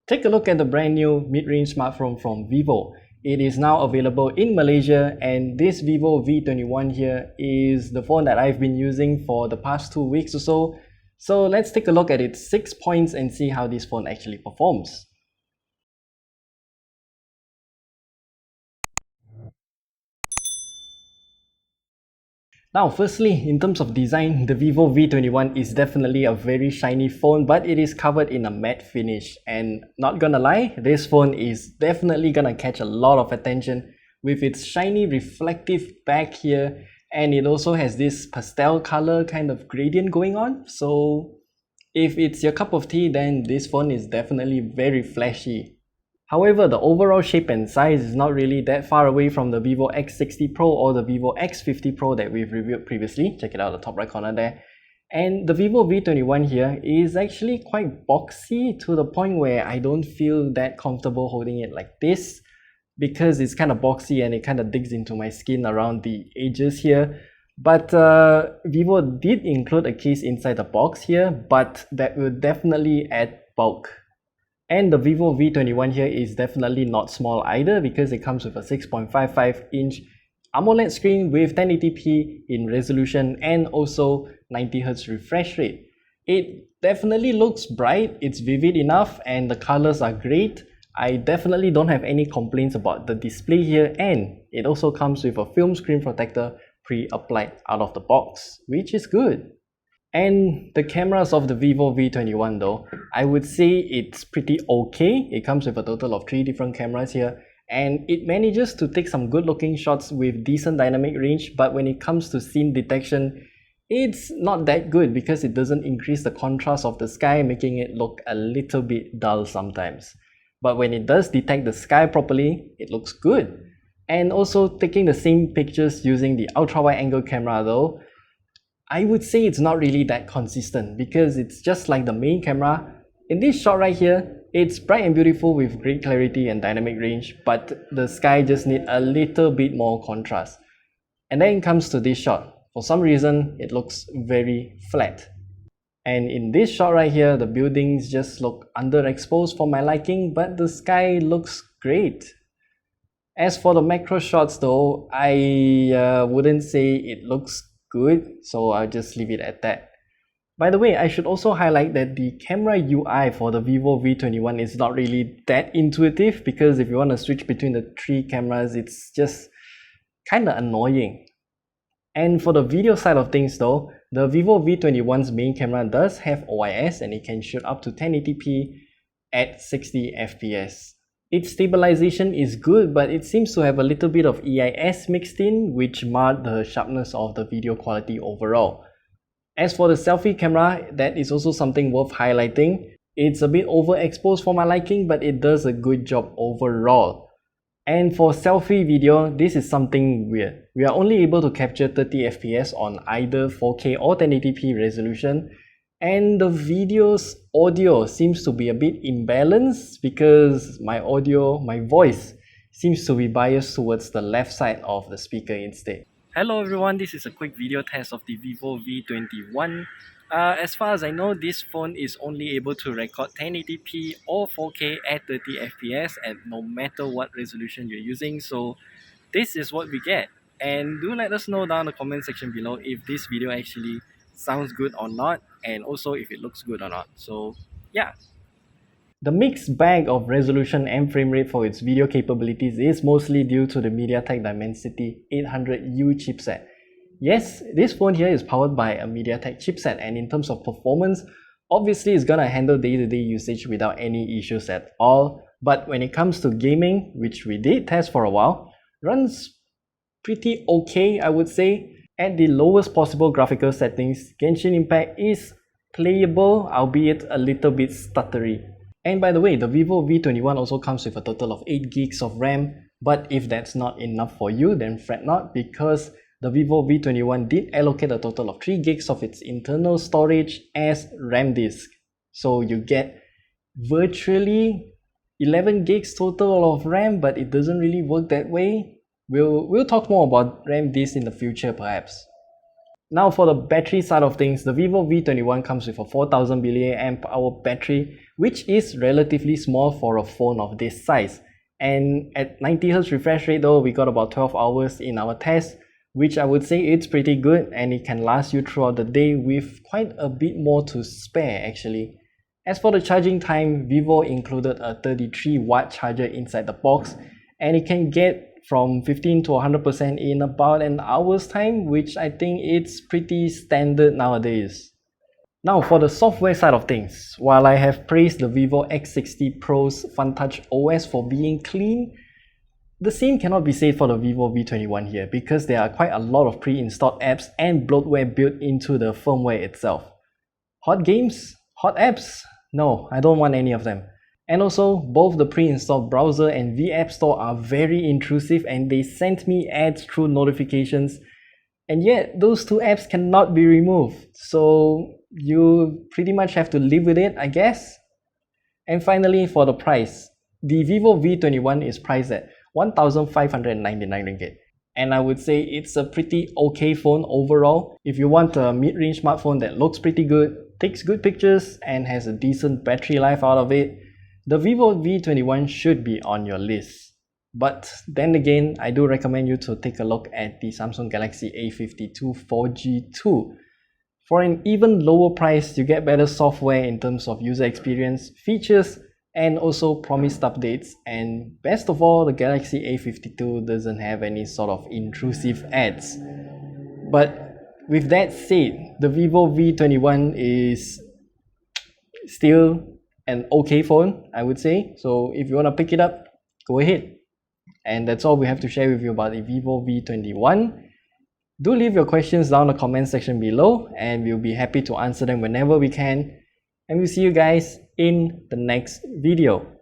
Take a look at the brand new mid-range smartphone from Vivo. It is now available in Malaysia, and this Vivo V21 here is the phone that I've been using for the past 2 weeks or so. So let's take a look at its 6 points and see how this phone actually performs. Now, firstly, in terms of design, the Vivo V21 is definitely a very shiny phone, but it is covered in a matte finish. And not gonna lie, this phone is definitely gonna catch a lot of attention with its shiny reflective back here, and it also has this pastel color kind of gradient going on. So if it's your cup of tea, then this phone is definitely very flashy. However, the overall shape and size is not really that far away from the Vivo X60 Pro or the Vivo X50 Pro that we've reviewed previously. Check it out, the top right corner there. And the Vivo V21 here is actually quite boxy to the point where I don't feel that comfortable holding it like this, because it's kind of boxy and it kind of digs into my skin around the edges here. But Vivo did include a case inside the box here, but that will definitely add bulk. And the Vivo V21 here is definitely not small either, because it comes with a 6.55-inch AMOLED screen with 1080p in resolution and also 90Hz refresh rate. It definitely looks bright, it's vivid enough, and the colors are great. I definitely don't have any complaints about the display here, and it also comes with a film screen protector pre-applied out of the box, which is good. And the cameras of the Vivo V21 though, I would say it's pretty okay. It comes with a total of 3 different cameras here, and it manages to take some good looking shots with decent dynamic range, but when it comes to scene detection, it's not that good because it doesn't increase the contrast of the sky, making it look a little bit dull sometimes. But when it does detect the sky properly, it looks good. And also taking the same pictures using the ultra wide angle camera though, I would say it's not really that consistent, because it's just like the main camera. In this shot right here, it's bright and beautiful with great clarity and dynamic range, but the sky just needs a little bit more contrast. And then it comes to this shot. For some reason, it looks very flat. And in this shot right here, the buildings just look underexposed for my liking, but the sky looks great. As for the macro shots though, I wouldn't say it looks good, so I'll just leave it at that. By the way, I should also highlight that the camera UI for the Vivo V21 is not really that intuitive, because if you want to switch between the 3 cameras, it's just kind of annoying. And for the video side of things though, the Vivo V21's main camera does have OIS, and it can shoot up to 1080p at 60 fps. Its stabilization is good, but it seems to have a little bit of EIS mixed in, which marred the sharpness of the video quality overall. As for the selfie camera, that is also something worth highlighting. It's a bit overexposed for my liking, but it does a good job overall. And for selfie video, this is something weird. We are only able to capture 30 fps on either 4K or 1080p resolution, and the video's audio seems to be a bit imbalanced, because my voice seems to be biased towards the left side of the speaker instead. Hello everyone, this is a quick video test of the Vivo V21. As far as I know, this phone is only able to record 1080p or 4K at 30 fps at no matter what resolution you're using, so this is what we get. And do let us know down in the comment section below if this video actually sounds good or not, and also if it looks good or not. So yeah. The mixed bag of resolution and frame rate for its video capabilities is mostly due to the MediaTek Dimensity 800U chipset. Yes, this phone here is powered by a MediaTek chipset, and in terms of performance, obviously it's gonna handle day-to-day usage without any issues at all. But when it comes to gaming, which we did test for a while, runs pretty okay, I would say. At the lowest possible graphical settings, Genshin Impact is playable, albeit a little bit stuttery. And by the way, the Vivo V21 also comes with a total of 8 gigs of RAM, but if that's not enough for you, then fret not, because the Vivo V21 did allocate a total of 3 gigs of its internal storage as RAM disk. So you get virtually 11 gigs total of RAM, but it doesn't really work that way. We'll talk more about RAM disk in the future perhaps. Now for the battery side of things, the Vivo V21 comes with a 4000 mAh battery, which is relatively small for a phone of this size. And at 90Hz refresh rate though, we got about 12 hours in our test, which I would say it's pretty good, and it can last you throughout the day with quite a bit more to spare actually. As for the charging time, Vivo included a 33-watt charger inside the box, and it can get from 15 to 100% in about an hour's time, which I think it's pretty standard nowadays. Now for the software side of things, while I have praised the Vivo X60 Pro's FunTouch OS for being clean, the same cannot be said for the Vivo V21 here, because there are quite a lot of pre-installed apps and bloatware built into the firmware itself. Hot games? Hot apps? No, I don't want any of them. And also, both the pre-installed browser and the App Store are very intrusive, and they sent me ads through notifications, and yet those two apps cannot be removed, so you pretty much have to live with it, I guess. And finally, for the price, the Vivo V21 is priced at 1,599 ringgit. And I would say it's a pretty okay phone overall. If you want a mid-range smartphone that looks pretty good, takes good pictures, and has a decent battery life out of it, the Vivo V21 should be on your list. But then again, I do recommend you to take a look at the Samsung Galaxy A52 4G too. For an even lower price, you get better software in terms of user experience, features, and also promised updates. And best of all, the Galaxy A52 doesn't have any sort of intrusive ads. But with that said, the Vivo V21 is still an okay phone, I would say. So if you want to pick it up, go ahead. And that's all we have to share with you about the Vivo V21. Do leave your questions down in the comment section below, and we'll be happy to answer them whenever we can. And we'll see you guys in the next video.